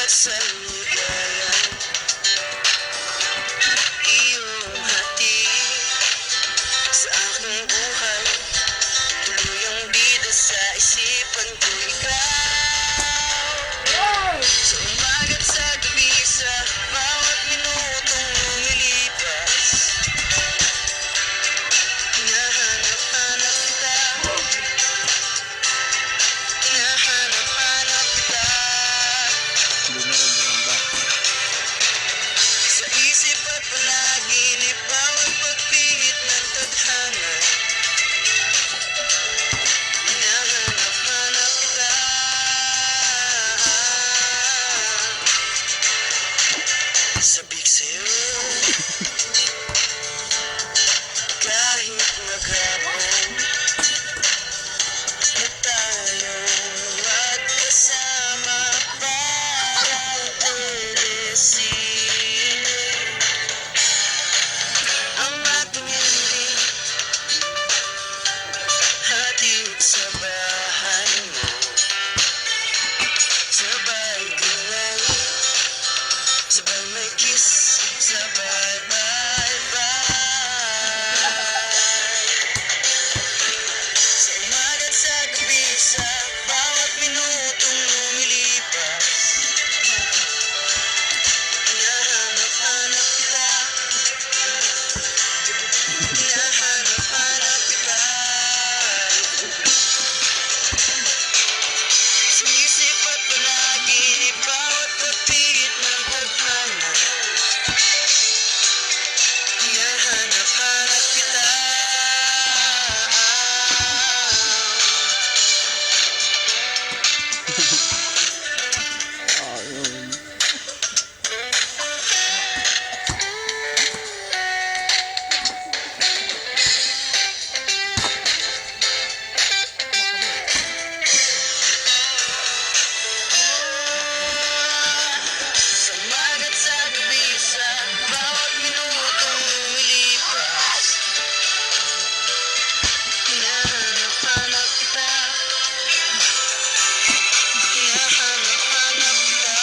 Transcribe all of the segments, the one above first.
sa ligayan. Iyong hatid sa aking buhay, tuluyang bida sa isipan ko ikaw. Sa umaga't sa gabi, sa bawat minutong lumilipas, hinahanap-hanap kita, hinahanap-hanap kita. Sa isip at panaginip, bawat pagpihit ng tadhana, hinahanap-hanap kita. Sabik sa'yo, kahit maghapon na tayong magkasama, parang telesine ang ating ending, hatid sa bahay mo, sabay gulay, sabay may kiss, sabay bye-bye. Sa umaga't sa gabi, sa bawat minutong lumilipas, hinahanap-hanap kita, hinahanap-hanap kita. Sa isip at panaginip, bawat pagpihit ng tadhana, hinahanap-hanap kita. Sa umaga't sa gabi, sa bawat minutong lumilipas, hinahanap-hanap kita, hinahanap-hanap kita.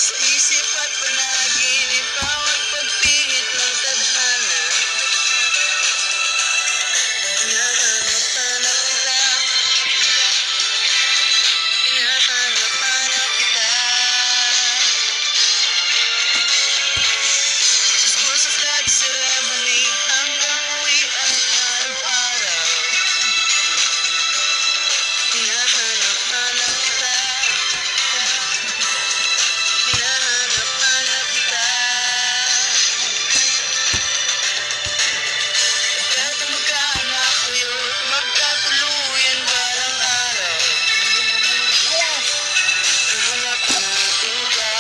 Sa isip at panaginip, bawat pagpihit ng tadhana, hinahanap-hanap kita, hinahanap-hanap kita. Sa school, sa flag ceremony, hanggang uwian araw-araw, hinahanap-hanap kita, hinahanap-hanap kita. Kahit magkaanak kayo, magkatuluyan balang araw, hanap natin ka,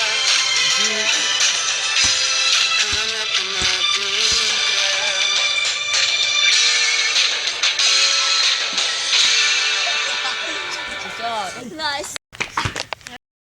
hanap natin ka. Nice.